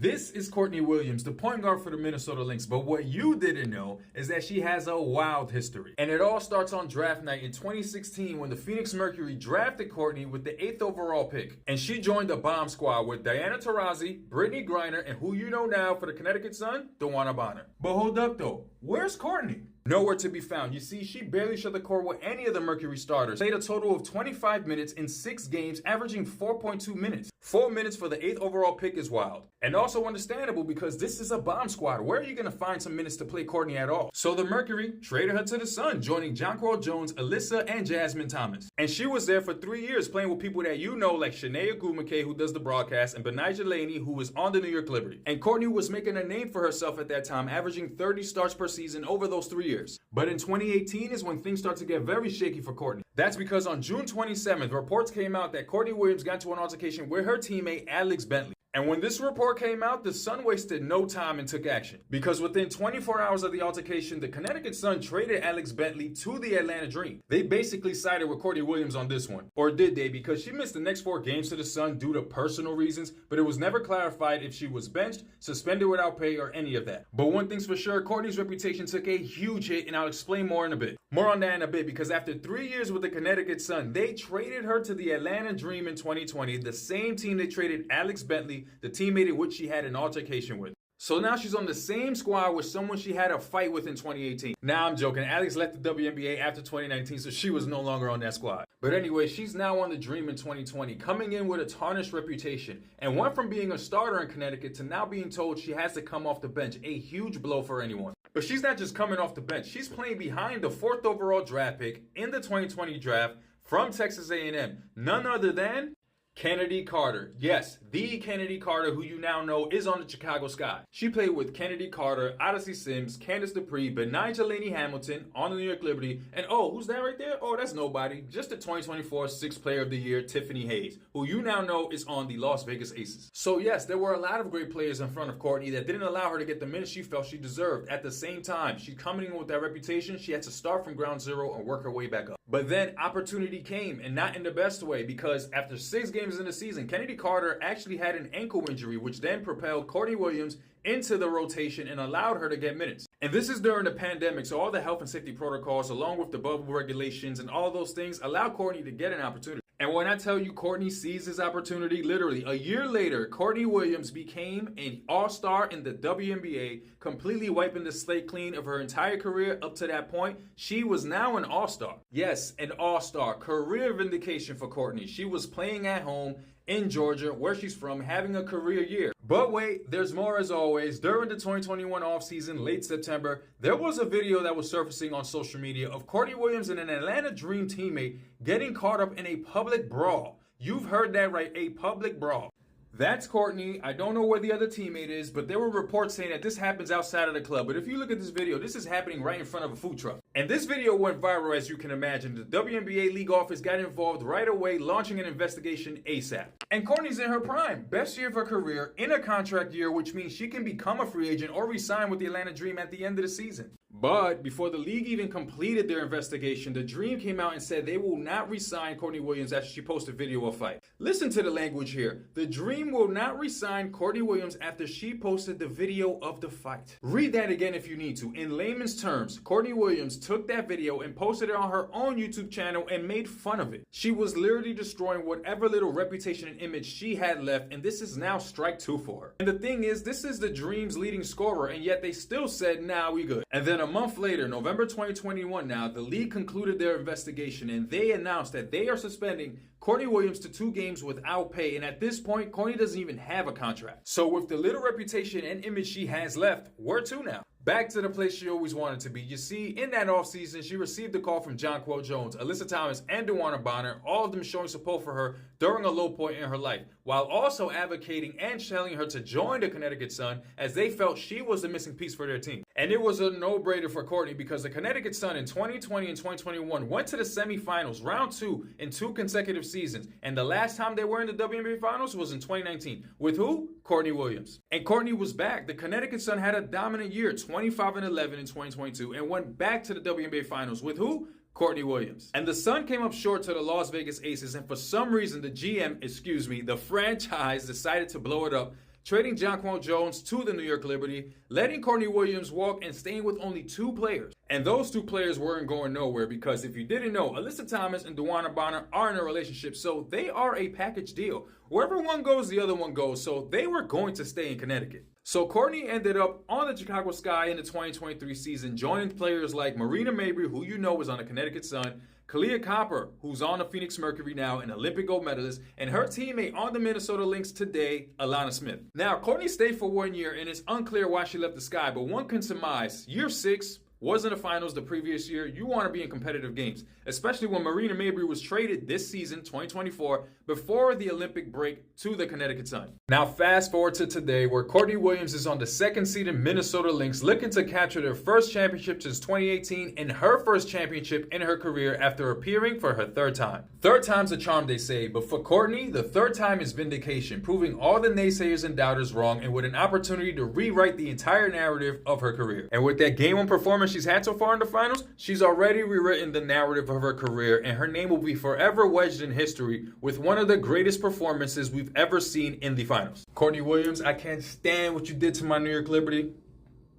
This is Courtney Williams, the point guard for the Minnesota Lynx, but what you didn't know is that she has a wild history. And it all starts on draft night in 2016 when the Phoenix Mercury drafted Courtney with the 8th overall pick. And she joined the bomb squad with Diana Taurasi, Brittney Griner, and who you know now for the Connecticut Sun, DeWanna Bonner. But hold up though, where's Courtney? Nowhere to be found. You see, she barely shared the court with any of the Mercury starters. Played a total of 25 minutes in 6 games, averaging 4.2 minutes. 4 minutes for the 8th overall pick is wild. And also understandable because this is a bomb squad. Where are you going to find some minutes to play Courtney at all? So the Mercury traded her to the Sun, joining Jonquel Jones, Alyssa, and Jasmine Thomas. And she was there for 3 years playing with people that you know like Shanae Ogwumike, who does the broadcast, and Betnijah Laney, who was on the New York Liberty. And Courtney was making a name for herself at that time, averaging 30 starts per season over those 3 years. But in 2018 is when things start to get very shaky for Courtney. That's because on June 27th, reports came out that Courtney Williams got into an altercation with her teammate Alex Bentley. And when this report came out, the Sun wasted no time and took action. Because within 24 hours of the altercation, the Connecticut Sun traded Alex Bentley to the Atlanta Dream. They basically sided with Courtney Williams on this one. Or did they? Because she missed the next 4 games to the Sun due to personal reasons, but it was never clarified if she was benched, suspended without pay, or any of that. But one thing's for sure, Courtney's reputation took a huge hit, and I'll explain more in a bit. More on that in a bit, because after 3 years with the Connecticut Sun, they traded her to the Atlanta Dream in 2020, the same team they traded Alex Bentley, the teammate in which she had an altercation with. So now she's on the same squad with someone she had a fight with in 2018. Now I'm joking, Alex left the WNBA after 2019, so she was no longer on that squad. But anyway, she's now on the Dream in 2020, coming in with a tarnished reputation, and went from being a starter in Connecticut to now being told she has to come off the bench, a huge blow for anyone. But she's not just coming off the bench, she's playing behind the 4th overall draft pick in the 2020 draft from Texas A&M, none other than Kennedy Carter. Yes, the Kennedy Carter, who you now know is on the Chicago Sky. She played with Kennedy Carter, Odyssey Sims, Candice Dupree, Betnijah Laney Hamilton on the New York Liberty, and oh, who's that right there? Oh, that's nobody. Just the 2024 Sixth Player of the Year, Tiffany Hayes, who you now know is on the Las Vegas Aces. So yes, there were a lot of great players in front of Courtney that didn't allow her to get the minutes she felt she deserved. At the same time, she's coming in with that reputation, she had to start from ground zero and work her way back up. But then opportunity came, and not in the best way, because after 6 games in the season, Kennedy Carter actually had an ankle injury, which then propelled Courtney Williams into the rotation and allowed her to get minutes. And this is during the pandemic, so all the health and safety protocols, along with the bubble regulations and all those things, allowed Courtney to get an opportunity. And when I tell you Courtney seized this opportunity, literally a year later, Courtney Williams became an all-star in the WNBA, completely wiping the slate clean of her entire career up to that point. She was now an all-star. Yes, an all-star. Career vindication for Courtney. She was playing at home in Georgia, where she's from, having a career year. But wait, there's more as always. During the 2021 offseason, late September, there was a video that was surfacing on social media of Courtney Williams and an Atlanta Dream teammate getting caught up in a public brawl. You've heard that right, a public brawl. That's Courtney. I don't know where the other teammate is, but there were reports saying that this happens outside of the club. But if you look at this video, this is happening right in front of a food truck. And this video went viral, as you can imagine. The WNBA league office got involved right away, launching an investigation ASAP. And Courtney's in her prime, best year of her career, in a contract year, which means she can become a free agent or resign with the Atlanta Dream at the end of the season. But before the league even completed their investigation, the Dream came out and said they will not re-sign Courtney Williams after she posted a video of a fight. Listen to the language here. The Dream will not re-sign Courtney Williams after she posted the video of the fight. Read that again if you need to. In layman's terms, Courtney Williams took that video and posted it on her own YouTube channel and made fun of it. She was literally destroying whatever little reputation and image she had left, and this is now strike 2 for her. And the thing is, this is the Dream's leading scorer, and yet they still said, nah, we good. And then a month later, November 2021 now, the league concluded their investigation and they announced that they are suspending Courtney Williams to 2 games without pay. And at this point, Courtney doesn't even have a contract. So with the little reputation and image she has left, where to now? Back to the place she always wanted to be. You see, in that offseason, she received a call from Jonquel Jones, Alyssa Thomas, and DeWanna Bonner, all of them showing support for her during a low point in her life, while also advocating and telling her to join the Connecticut Sun as they felt she was the missing piece for their team. And it was a no-brainer for Courtney because the Connecticut Sun in 2020 and 2021 went to the semifinals, round 2, in 2 consecutive seasons. And the last time they were in the WNBA Finals was in 2019. With who? Courtney Williams. And Courtney was back. The Connecticut Sun had a dominant year, 25-11 in 2022, and went back to the WNBA Finals. With who? Courtney Williams. And the Sun came up short to the Las Vegas Aces, and for some reason the franchise decided to blow it up trading Jonquel Jones to the New York Liberty, letting Courtney Williams walk, and staying with only 2 players. And those 2 players weren't going nowhere because if you didn't know, Alyssa Thomas and DeWanna Bonner are in a relationship, so they are a package deal. Wherever one goes, the other one goes, so they were going to stay in Connecticut. So Courtney ended up on the Chicago Sky in the 2023 season, joining players like Marina Mabrey, who you know is on the Connecticut Sun, Kahleah Copper, who's on the Phoenix Mercury now, an Olympic gold medalist, and her teammate on the Minnesota Lynx today, Alana Smith. Now, Courtney stayed for 1 year, and it's unclear why she left the Sky, but one can surmise, year 6, was in the finals the previous year. You want to be in competitive games, especially when Marina Mabrey was traded this season, 2024, before the Olympic break to the Connecticut Sun. Now, fast forward to today, where Courtney Williams is on the 2nd seeded Minnesota Lynx, looking to capture their first championship since 2018 and her first championship in her career after appearing for her 3rd time. 3rd time's a charm, they say, but for Courtney, the 3rd time is vindication, proving all the naysayers and doubters wrong and with an opportunity to rewrite the entire narrative of her career. And with that Game 1 performance she's had so far in the finals, she's already rewritten the narrative of her career, and her name will be forever wedged in history with one of the greatest performances we've ever seen in the finals. Courtney Williams, I can't stand what you did to my New York Liberty,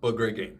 but great game.